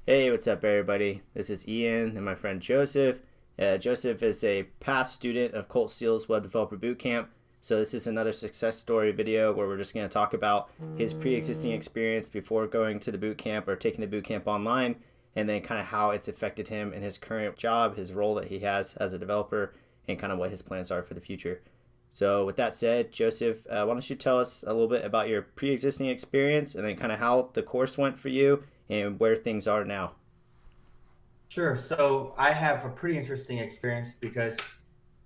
Hey, what's up, everybody? This is Ian and my friend Joseph. Joseph is a past student of Colt Steele's Web Developer Bootcamp. So this is another success story video where we're just going to talk about his pre-existing experience before going to the bootcamp or taking the bootcamp online, and then kind of how it's affected him in his current job, his role that he has as a developer, and kind of what his plans are for the future. So with that said, Joseph, why don't you tell us a little bit about your pre-existing experience and then kind of how the course went for you and where things are now. Sure. So I have a pretty interesting experience because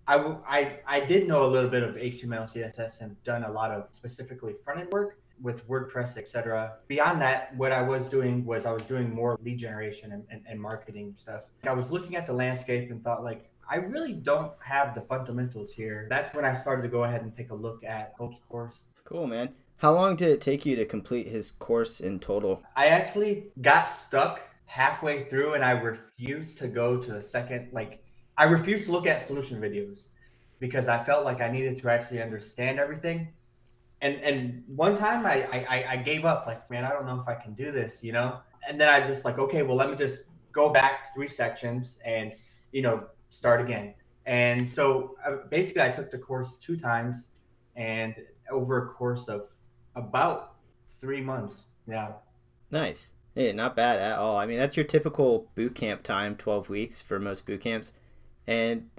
I did know a little bit of HTML, CSS, and done a lot of specifically front end work with WordPress, etc. Beyond that, what I was doing was I was doing more lead generation and marketing stuff. I was looking at the landscape and thought like, I really don't have the fundamentals here. That's when I started to go ahead and take a look at Colt's course. Cool, man. How long did it take you to complete his course in total? I actually got stuck halfway through and I refused to go to the second, I refused to look at solution videos because I felt like I needed to actually understand everything. And one time I gave up, like, man, I don't know if I can do this, you know? And then I just like, okay, well, let me just go back 3 sections and, start again. And so basically I took the course 2 times and over a course of about 3 months. Yeah. Nice. Hey, not bad at all. I mean, that's your typical boot camp time, 12 weeks for most boot camps. And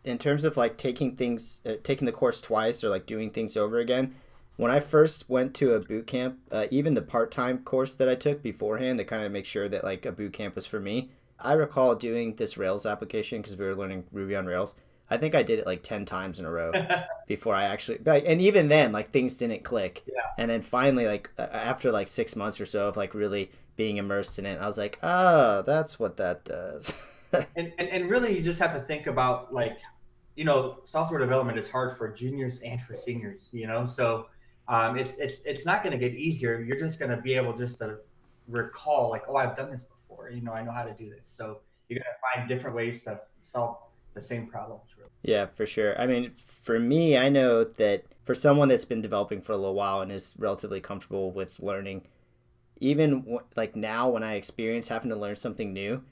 in terms of like taking the course twice or like doing things over again, when I first went to a boot camp, even the part-time course that I took beforehand to kind of make sure that like a boot camp was for me, I recall doing this Rails application because we were learning Ruby on Rails. I think I did it like 10 times in a row before I actually, like, and even then, like things didn't click. Yeah. And then finally, like after like 6 months or so of like really being immersed in it, I was like, oh, that's what that does. And really you just have to think about like, software development is hard for juniors and for seniors, so it's not going to get easier. You're just going to be able just to recall like, oh, I've done this before, I know how to do this. So you're going to find different ways to solve the same problems, really. Yeah, for sure. I mean, for me, I know that for someone that's been developing for a little while and is relatively comfortable with learning, even like now when I experience having to learn something new,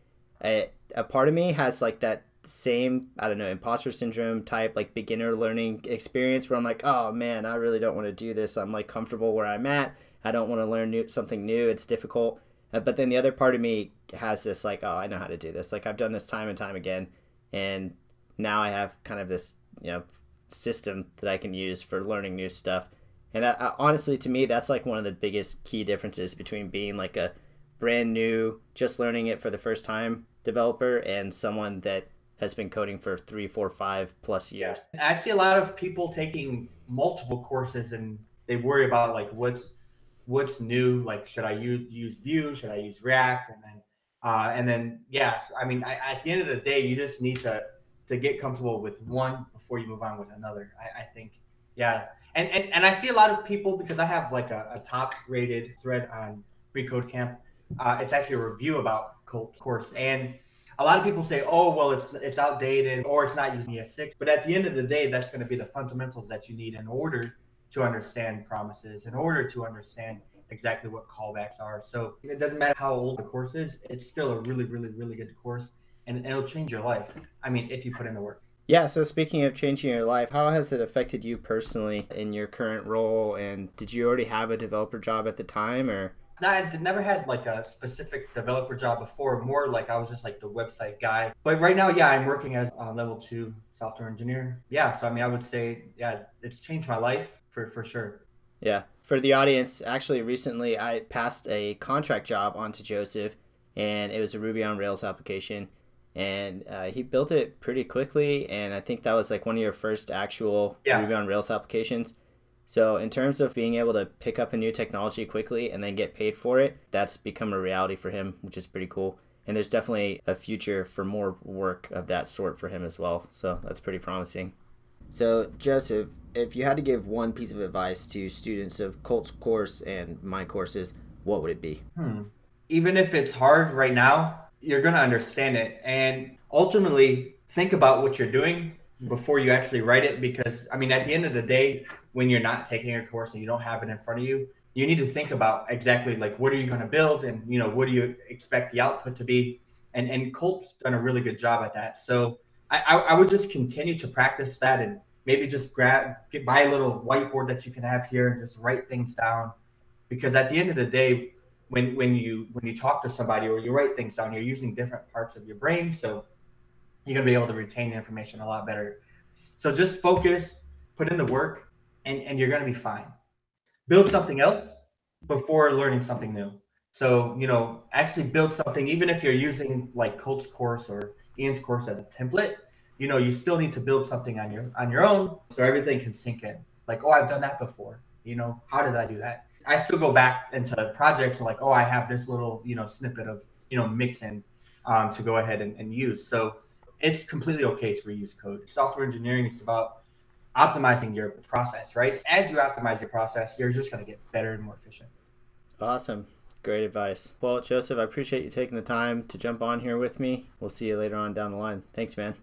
a part of me has like that same, I don't know, imposter syndrome type, like beginner learning experience where I'm like, oh man, I really don't want to do this. I'm like comfortable where I'm at. I don't want to learn something new. It's difficult. But then the other part of me has this like, oh, I know how to do this. Like I've done this time and time again. And now I have kind of this, system that I can use for learning new stuff. And honestly, to me, that's like one of the biggest key differences between being like a brand new, just learning it for the first time developer and someone that has been coding for 3, 4, 5+ years. I see a lot of people taking multiple courses and they worry about like what's new. Like, should I use Vue? Should I use React? And then yes, I mean, at the end of the day, you just need to get comfortable with one before you move on with another. I think, yeah. And I see a lot of people because I have like a top rated thread on Free Code Camp. It's actually a review about Colt course, and a lot of people say, "Oh, well, it's outdated or it's not using ES6." But at the end of the day, that's going to be the fundamentals that you need in order to understand promises, in order to understand exactly what callbacks are. So it doesn't matter how old the course is; it's still a really, really, really good course, and it'll change your life. I mean, if you put in the work. Yeah, so speaking of changing your life, how has it affected you personally in your current role? And did you already have a developer job at the time or? No, I never had like a specific developer job before. More like I was just like the website guy. But right now, yeah, I'm working as a level 2 software engineer. Yeah, so I mean, I would say, yeah, it's changed my life for sure. Yeah. For the audience, actually, recently I passed a contract job onto Joseph, and it was a Ruby on Rails application. And he built it pretty quickly, and I think that was like one of your first actual Yeah. Ruby on Rails applications. So in terms of being able to pick up a new technology quickly and then get paid for it, that's become a reality for him, which is pretty cool. And there's definitely a future for more work of that sort for him as well. So that's pretty promising. So Joseph, if you had to give one piece of advice to students of Colt's course and my courses, what would it be? Even if it's hard right now, you're going to understand it. And ultimately, think about what you're doing before you actually write it. Because, I mean, at the end of the day, when you're not taking a course and you don't have it in front of you, you need to think about exactly like what are you going to build, and what do you expect the output to be. And Colt's done a really good job at that. So I would just continue to practice that, and maybe just buy a little whiteboard that you can have here and just write things down. Because at the end of the day, when you talk to somebody or you write things down, you're using different parts of your brain, so you're gonna be able to retain the information a lot better. So just focus, put in the work, and you're gonna be fine. Build something else before learning something new. So, actually build something, even if you're using like Coach's course or Ian's course as a template, you still need to build something on your own so everything can sink in. Like, oh, I've done that before. How did I do that? I still go back into projects like, oh, I have this little, snippet of, mixin to go ahead and use. So it's completely okay to reuse code. Software engineering is about optimizing your process, right? As you optimize your process, you're just going to get better and more efficient. Awesome. Great advice. Well, Joseph, I appreciate you taking the time to jump on here with me. We'll see you later on down the line. Thanks, man.